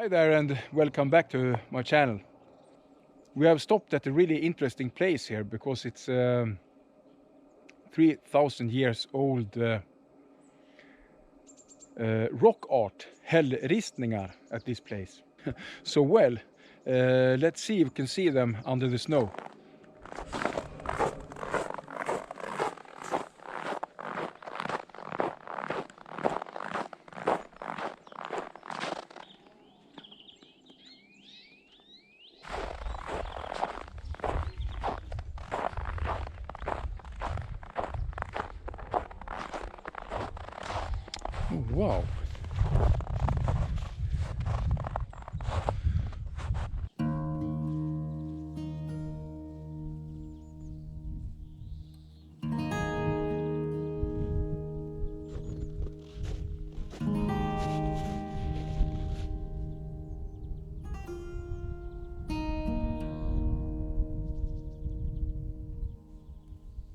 Hi there and welcome back to my channel. We have stopped at a really interesting place here because it's 3000 years old rock art, Hällristningar, at this place. So let's see if we can see them under the snow. Oh, wow.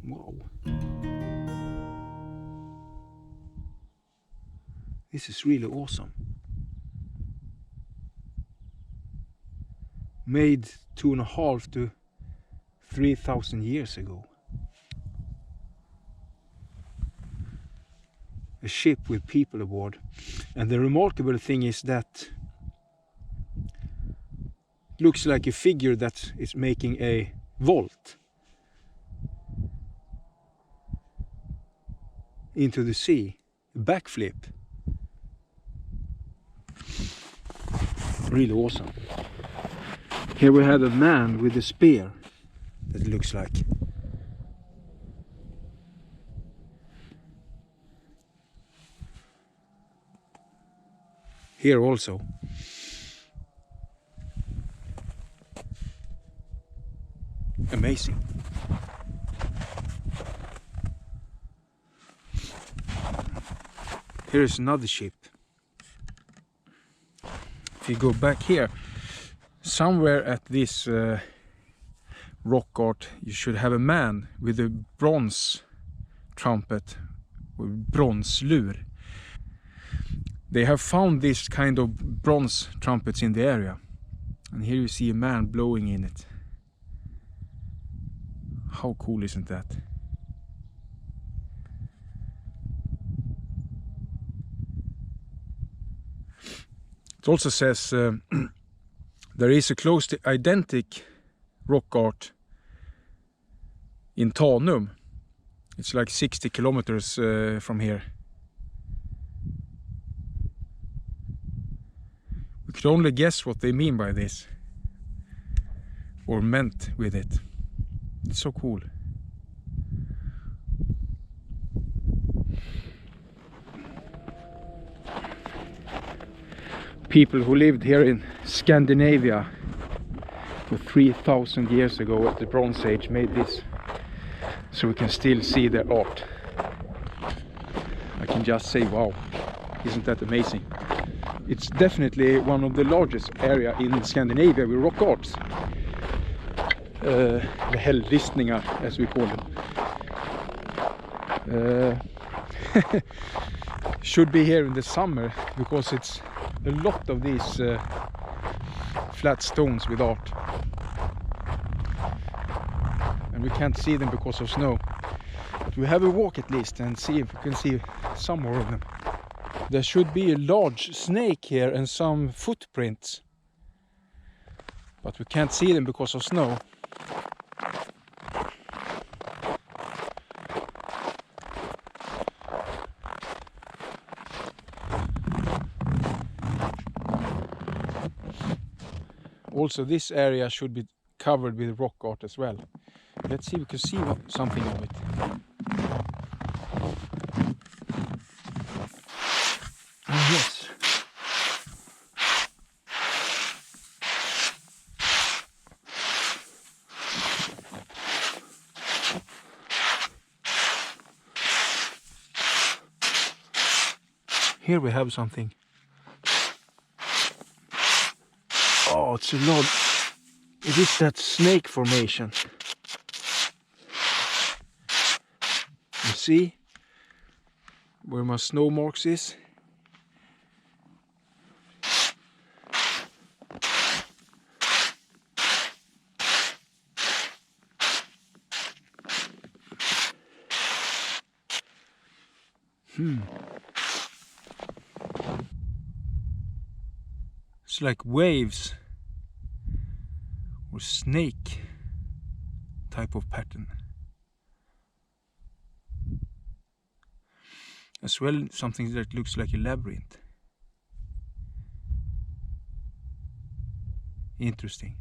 Wow. This is really awesome. Made 2.5 to 3,000 years ago. A ship with people aboard. And the remarkable thing is that looks like a figure that is making a vault into the sea, a backflip. Really awesome. Here we have a man with a spear, that looks like. Here also. Amazing. Here is another ship. If you go back here, somewhere at this rock art, you should have a man with a bronze trumpet, with bronslur. They have found this kind of bronze trumpets in the area, and here you see a man blowing in it. How cool isn't that? It also says there is a close to identical rock art in Tanum. It's like 60 kilometers from here. We could only guess what they mean by this, or meant with it. It's so cool. People who lived here in Scandinavia for 3,000 years ago at the Bronze Age made this, so we can still see their art. I can just say wow, isn't that amazing? It's definitely one of the largest area in Scandinavia with rock arts. The Hällristningar, as we call them. Should be here in the summer because it's a lot of these flat stones with art, and we can't see them because of snow, but we have a walk at least and see if we can see some more of them. There should be a large snake here and some footprints, but we can't see them because of snow. Also, this area should be covered with rock art as well. Let's see if we can see something of it. Yes. Here we have something. Oh, it's a lot. It is that snake formation. You see where my snow marks is? It's like waves or snake type of pattern. As well, something that looks like a labyrinth. Interesting.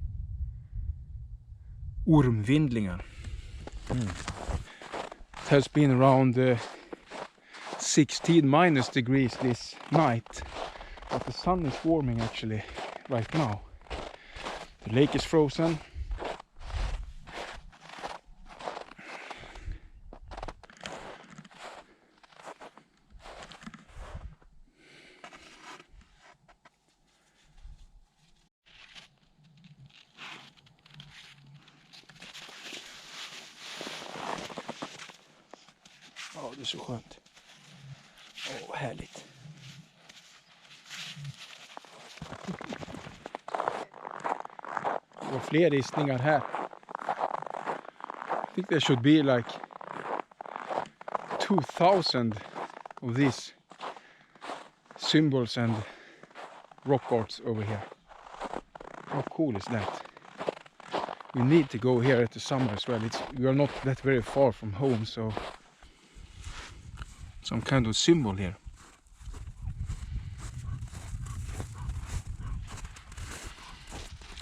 Ormvindlingar. It has been around 16 minus degrees this night, but the sun is warming actually right now. The lake is frozen. Ja, det är så skönt. Åh, härligt. Det var fler ristningar här. I think there should be like 2000 of these symbols and rock arts over here. How cool is that? We need to go here at the summer as well. We are not that very far from home, so some kind of symbol here.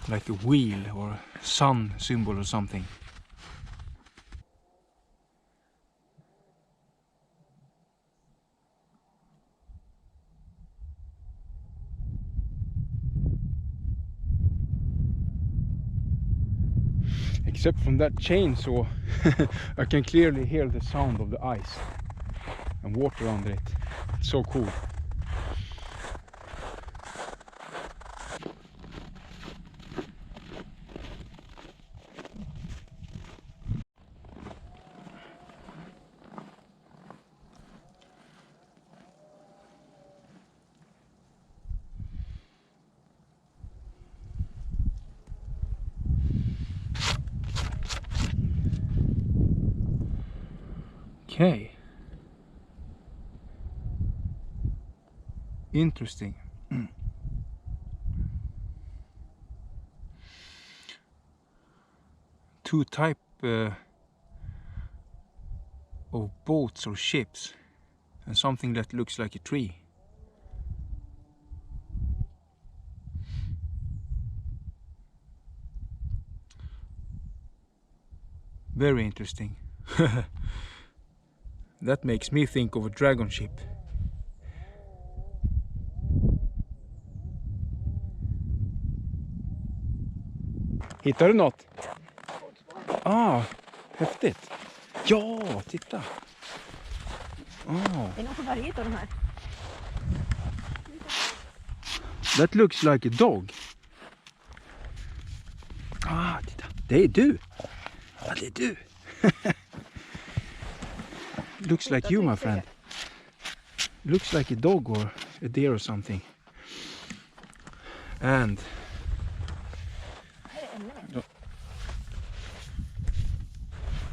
Like a wheel or a sun symbol or something. Except from that chainsaw, I can clearly hear the sound of the ice and water under it. It's so cool. Okay. Interesting. Two type of boats or ships, and something that looks like a tree. Very interesting. That makes me think of a dragon ship. Hittar du något? Ah, häftigt. Ja, titta. Det är nog på varje av de här. That looks like a dog. Ah, titta. Det är du. Ja, det är du. Looks like you, my friend. Looks like a dog or a deer or something. And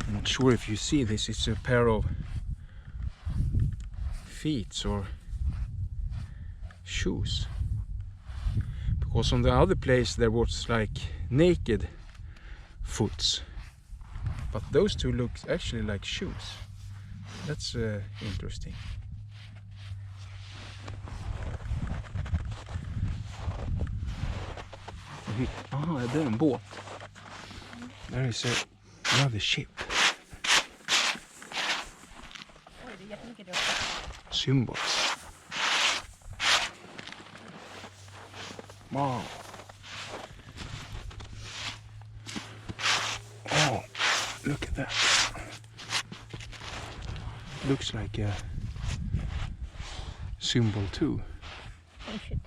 I'm not sure if you see this. It's a pair of feet or shoes. Because on the other place there was like naked foots. But those two look actually like shoes. That's interesting. Det är en båt. There is another ship. Symbols. Wow. Oh, look at that. Looks like a symbol too. Oh shit.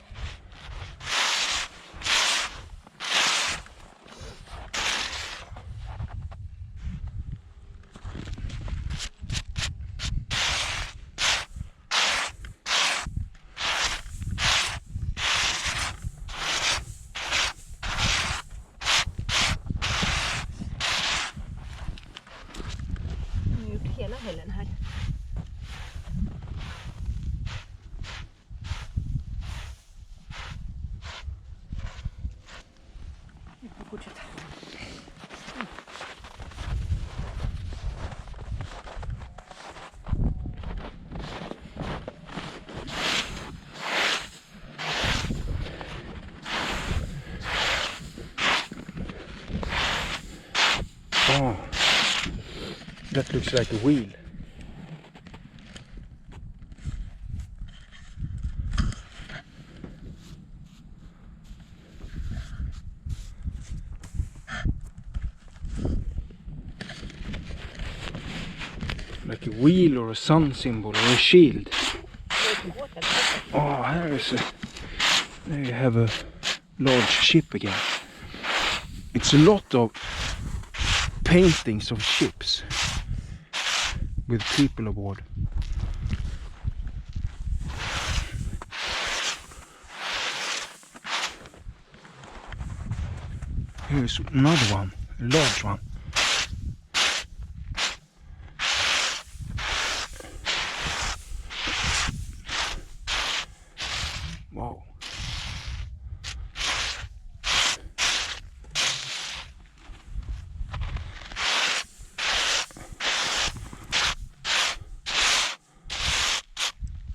fortsätta. Oh, that looks like a wheel. Like a wheel or a sun symbol or a shield. Oh, there you have a large ship again. It's a lot of paintings of ships with people aboard. Here's another one, a large one. Wow.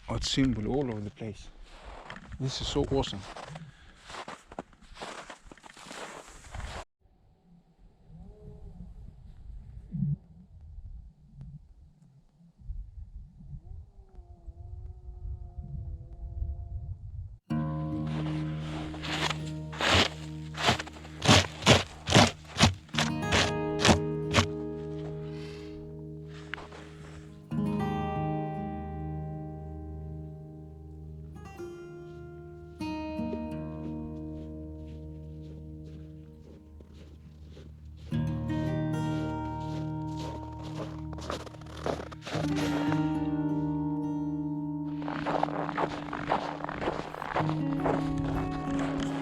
Art symbol all over the place. This is so awesome.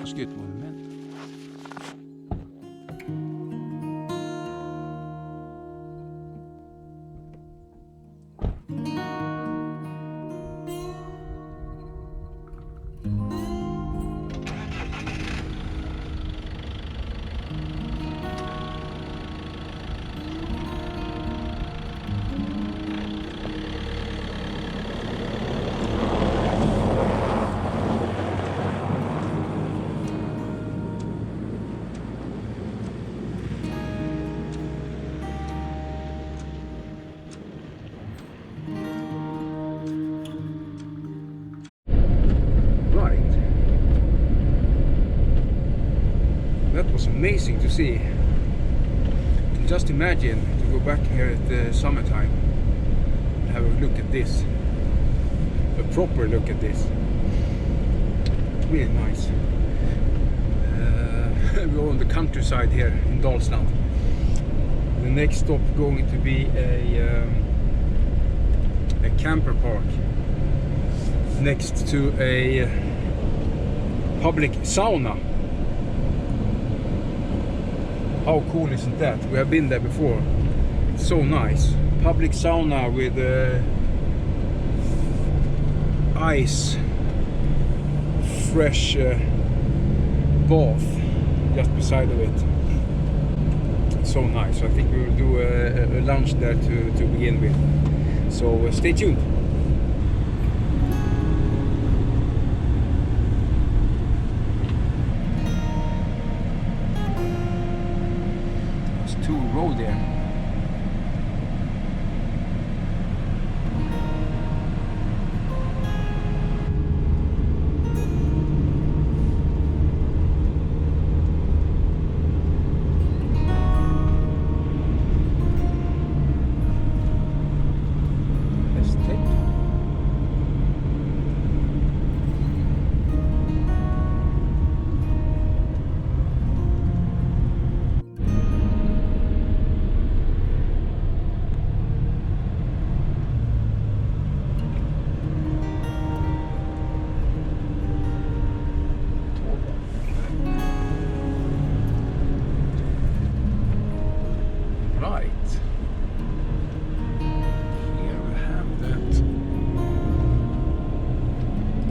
It's good movement. That was amazing to see. You can just imagine to go back here at the summertime and have a look at this. A proper look at this. Really nice. We're on the countryside here in Dalsland. The next stop going to be a camper park next to a public sauna. How cool isn't that? We have been there before. It's so nice. Public sauna with ice, fresh bath just beside of it. It's so nice. I think we will do a lunch there to begin with. So stay tuned. There's two road there.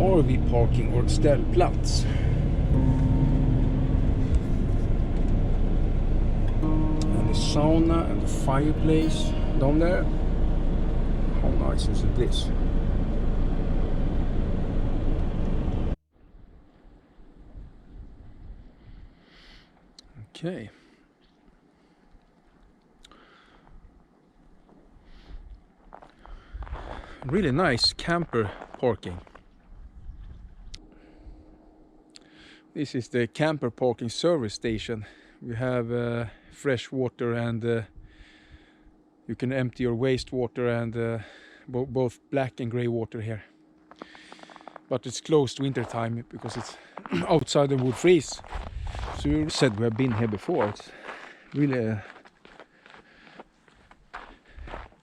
RV parking or Ställplats. sauna and the fireplace down there. How nice is this? Okay. Really nice camper parking. This is the camper parking service station. We have fresh water and you can empty your wastewater and both black and grey water here. But it's closed winter time because it's outside and would freeze. So you said we have been here before. It's really a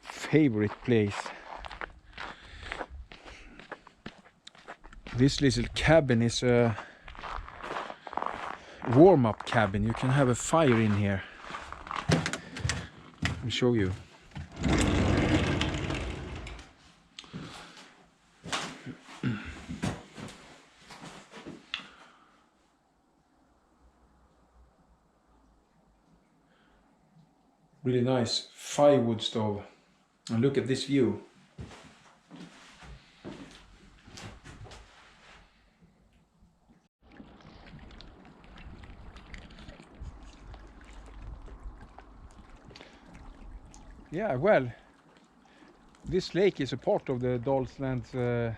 favorite place. This little cabin is a warm-up cabin. You can have a fire in here. I'll show you. Really nice firewood stove. And look at this view. Yeah, well, this lake is a part of the Dalsland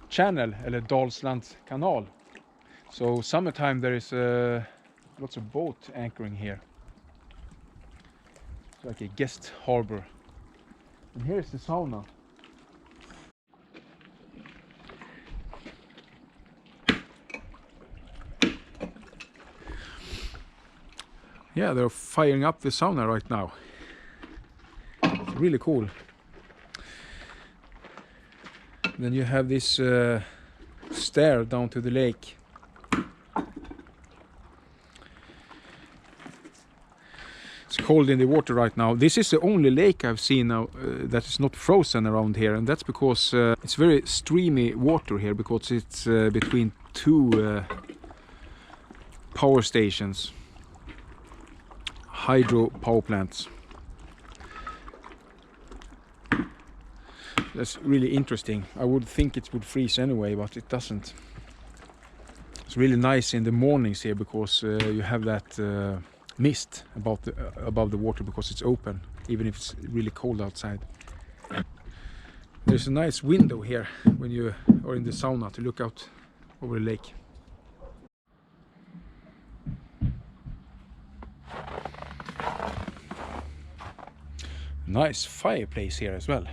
channel, eller Dalsland kanal. So summertime there is lots of boat anchoring here. It's like a guest harbor. And here's the sauna. Yeah, they're firing up the sauna right now. It's really cool. Then you have this stair down to the lake. It's cold in the water right now. This is the only lake I've seen now that is not frozen around here, and that's because it's very streamy water here because it's between two power stations, hydro power plants. That's really interesting. I would think it would freeze anyway, but it doesn't. It's really nice in the mornings here because you have that mist above the water because it's open, even if it's really cold outside. There's a nice window here when you are in the sauna to look out over the lake. Nice fireplace here as well.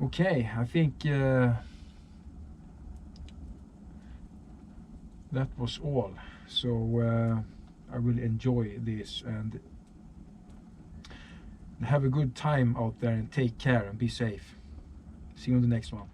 Okay, I think that was all. So I will enjoy this and have a good time out there and take care and be safe. See you on the next one.